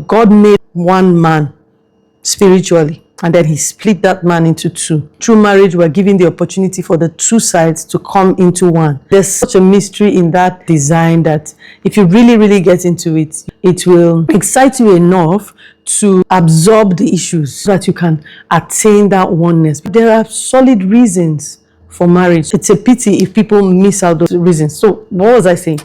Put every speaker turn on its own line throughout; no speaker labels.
God made one man spiritually, and then he split that man into two. Through marriage, we're giving the opportunity for the two sides to come into one. There's such a mystery in that design that if you really, really get into it, it will excite you enough to absorb the issues so that you can attain that oneness. There are solid reasons for marriage. It's a pity if people miss out those reasons. So what was I saying?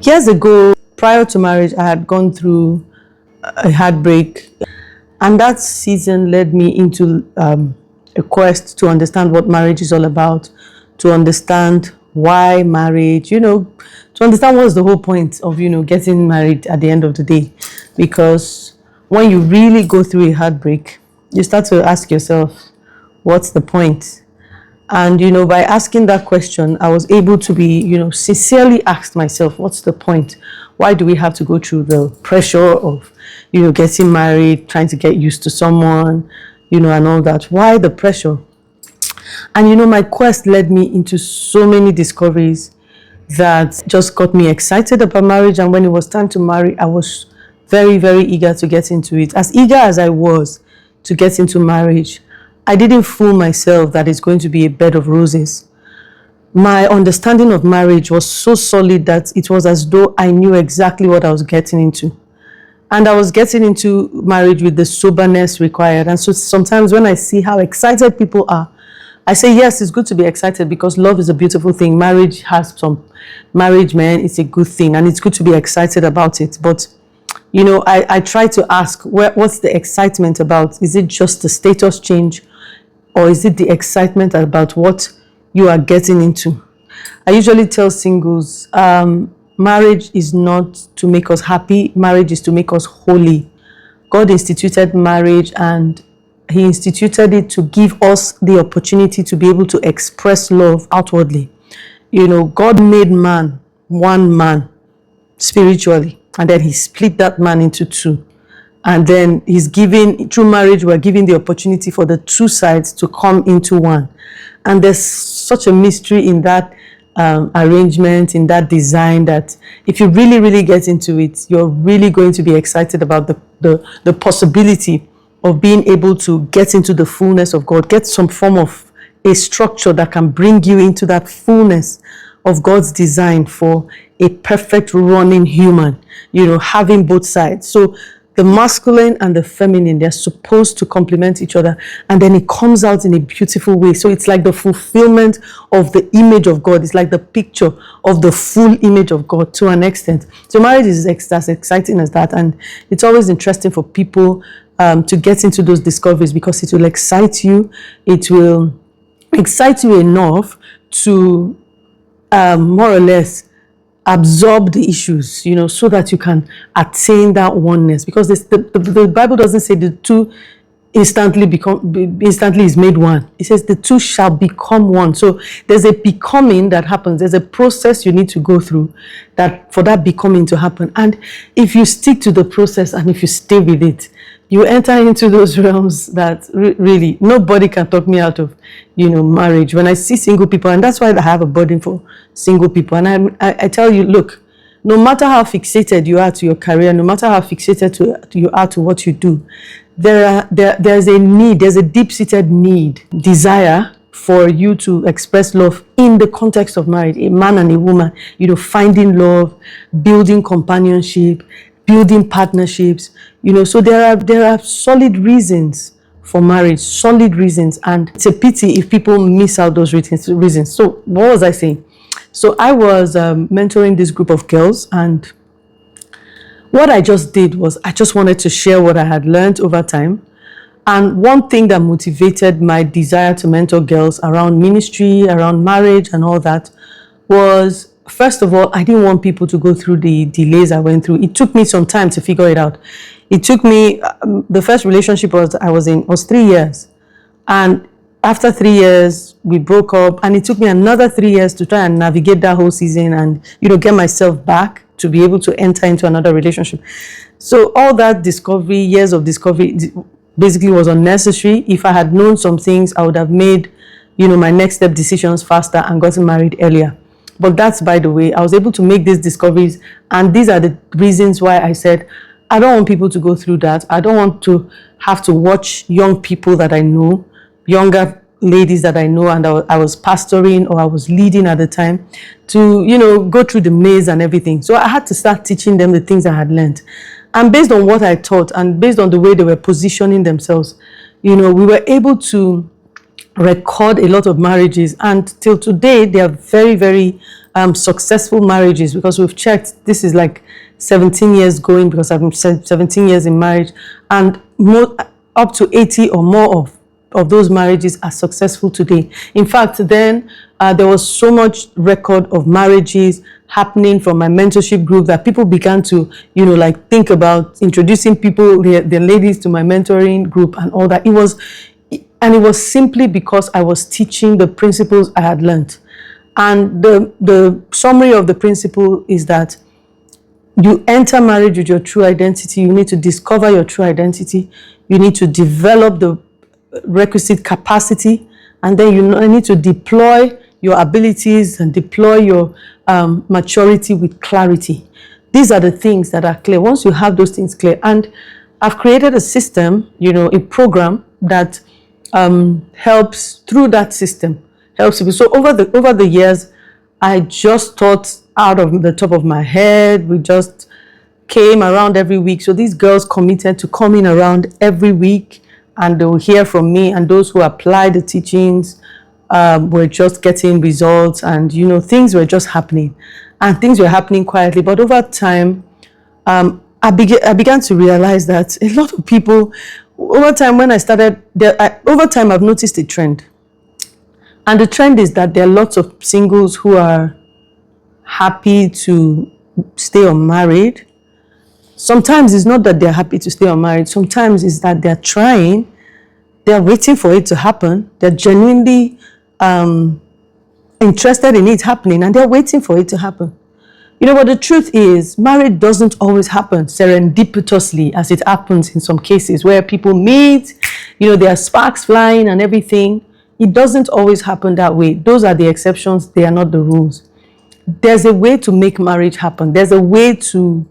Years ago, prior to marriage, I had gone through a heartbreak, and that season led me into a quest to understand what marriage is all about, to understand why marriage, to understand what's the whole point of, getting married at the end of the day. Because when you really go through a heartbreak, you start to ask yourself, what's the point? And, by asking that question, I was able to be, sincerely asked myself, what's the point? Why do we have to go through the pressure of, getting married, trying to get used to someone, and all that? Why the pressure? And, my quest led me into so many discoveries that just got me excited about marriage. And when it was time to marry, I was very, very eager to get into it. As eager as I was to get into marriage, I didn't fool myself that it's going to be a bed of roses. My understanding of marriage was so solid that it was as though I knew exactly what I was getting into. And I was getting into marriage with the soberness required. And so sometimes when I see how excited people are, I say, yes, it's good to be excited because love is a beautiful thing. Marriage has some marriage, man. It's a good thing. And it's good to be excited about it. But I try to ask, what's the excitement about? Is it just the status change? Or is it the excitement about what you are getting into? I usually tell singles, marriage is not to make us happy. Marriage is to make us holy. God instituted marriage, and he instituted it to give us the opportunity to be able to express love outwardly. God made one man spiritually, and then he split that man into two. And then through marriage, we're giving the opportunity for the two sides to come into one. And there's such a mystery in that arrangement, in that design, that if you really, really get into it, you're really going to be excited about the possibility of being able to get into the fullness of God, get some form of a structure that can bring you into that fullness of God's design for a perfect running human, having both sides. So the masculine and the feminine, they're supposed to complement each other, and then it comes out in a beautiful way. So it's like the fulfillment of the image of God. It's like the picture of the full image of God to an extent. So marriage is as exciting as that, and it's always interesting for people to get into those discoveries because it will excite you. It will excite you enough to more or less absorb the issues, so that you can attain that oneness. Because the Bible doesn't say the two instantly is made one. It says the two shall become one. So there's a becoming that happens. There's a process you need to go through for that becoming to happen. And if you stick to the process and if you stay with it, you enter into those realms that really nobody can talk me out of, marriage. When I see single people, and that's why I have a burden for single people. And I tell you, look, no matter how fixated you are to your career, no matter how fixated you are to what you do, there's a need, there's a deep-seated need, desire for you to express love in the context of marriage, a man and a woman, finding love, building companionship, building partnerships, so there are solid reasons for marriage, solid reasons, and it's a pity if people miss out those reasons. So what was I saying? So I was mentoring this group of girls, and what I just did was I just wanted to share what I had learned over time. And one thing that motivated my desire to mentor girls around ministry, around marriage and all that was, first of all, I didn't want people to go through the delays I went through. It took me some time to figure it out. It took me, the first relationship I was in was 3 years. And after 3 years, we broke up, and it took me another 3 years to try and navigate that whole season and, get myself back to be able to enter into another relationship. So all that discovery, years of discovery, basically was unnecessary. If I had known some things, I would have made, my next step decisions faster and gotten married earlier. But that's by the way. I was able to make these discoveries, and these are the reasons why I said I don't want people to go through that. I don't want to have to watch young people that I know, younger ladies that I know, and I was pastoring or I was leading at the time, to go through the maze and everything. So I had to start teaching them the things I had learned, and based on what I taught and based on the way they were positioning themselves, we were able to record a lot of marriages, and till today they are very, very successful marriages, because we've checked, this is like 17 years going, because I've been 17 years in marriage, and up to 80 or more of those marriages are successful today. In fact, then there was so much record of marriages happening from my mentorship group that people began to think about introducing the ladies to my mentoring group and all that. It was simply because I was teaching the principles I had learned. And the summary of the principle is that you enter marriage with your true identity. You need to discover your true identity. You need to develop the requisite capacity, and then you need to deploy your abilities and deploy your maturity with clarity. These are the things that are clear. Once you have those things clear, and I've created a system, a program that helps through that system, helps people. So over the years, I just taught out of the top of my head. We just came around every week. So these girls committed to coming around every week, and they will hear from me. And those who applied the teachings were just getting results, and things were just happening, and things were happening quietly. But over time, I began to realize that a lot of people, over time, when I started, over time I've noticed a trend. And the trend is that there are lots of singles who are happy to stay unmarried. Sometimes it's not that they're happy to stay unmarried. Sometimes it's that they're trying, they're waiting for it to happen. They're genuinely interested in it happening, and they're waiting for it to happen. But the truth is, marriage doesn't always happen serendipitously, as it happens in some cases where people meet, there are sparks flying and everything. It doesn't always happen that way. Those are the exceptions. They are not the rules. There's a way to make marriage happen. There's a way to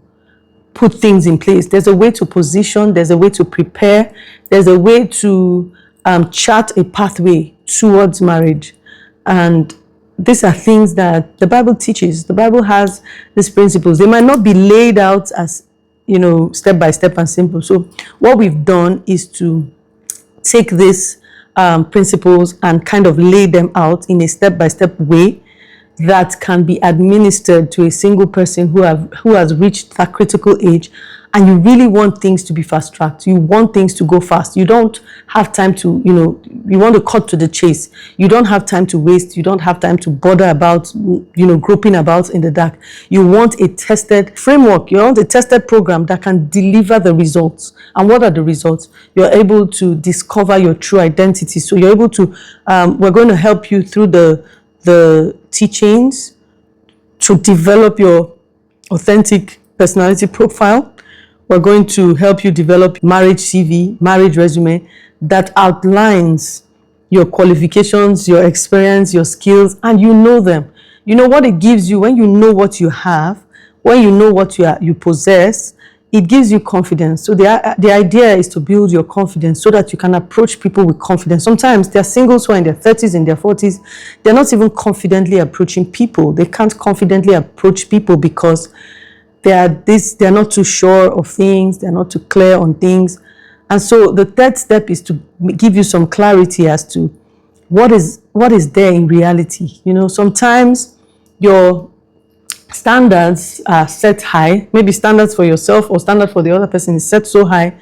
put things in place. There's a way to position. There's a way to prepare. There's a way to chart a pathway towards marriage. And these are things that the Bible teaches. The Bible has these principles. They might not be laid out as, step by step and simple. So what we've done is to take these principles and kind of lay them out in a step-by-step way that can be administered to a single person who has reached that critical age, and you really want things to be fast-tracked. You want things to go fast. You don't have time to, you want to cut to the chase. You don't have time to waste. You don't have time to bother about, groping about in the dark. You want a tested framework. You want a tested program that can deliver the results. And what are the results? You're able to discover your true identity. So you're able to, we're going to help you through the teachings to develop your authentic personality profile. We're going to help you develop marriage CV, marriage resume that outlines your qualifications, your experience, your skills, and you know them. You know what it gives you when you know what you have, when you know what you possess. It gives you confidence. So the idea is to build your confidence so that you can approach people with confidence. Sometimes there are singles who are in their 30s, in their 40s. They're not even confidently approaching people. They can't confidently approach people because they're not too sure of things. They're not too clear on things. And so the third step is to give you some clarity as to what is there in reality. Sometimes your standards are set high, maybe standards for yourself or standard for the other person is set so high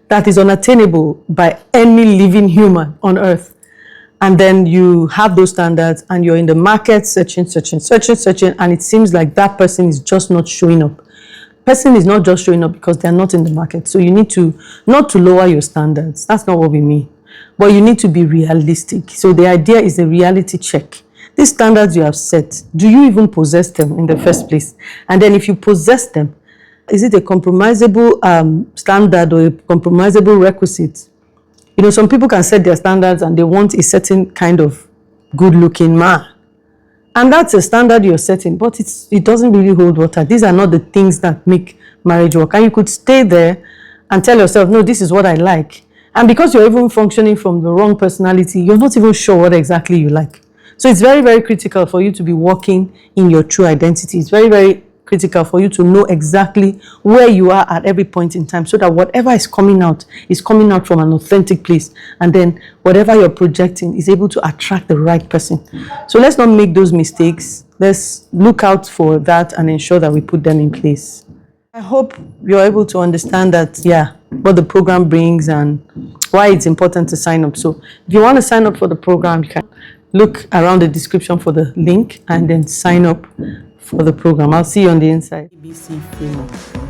that is unattainable by any living human on earth. And then you have those standards and you're in the market searching, and it seems like that person is just not showing up. Person is not just showing up because they're not in the market. So you need to, not to lower your standards. That's not what we mean. But you need to be realistic. So the idea is a reality check. These standards you have set, do you even possess them in the first place? And then if you possess them, Is it a compromisable standard or a compromisable requisite? You know, some people can set their standards and they want a certain kind of good-looking man. And that's a standard you're setting, but it doesn't really hold water. These are not the things that make marriage work. And you could stay there and tell yourself, no, this is what I like. And because you're even functioning from the wrong personality, you're not even sure what exactly you like. So it's very, very critical for you to be walking in your true identity. It's very, very critical for you to know exactly where you are at every point in time, so that whatever is coming out from an authentic place, and then whatever you're projecting is able to attract the right person. So let's not make those mistakes. Let's look out for that and ensure that we put them in place. I hope you're able to understand that, what the program brings and why it's important to sign up. So if you want to sign up for the program, you can look around the description for the link and then sign up for the program. I'll see you on the inside. ABC framework.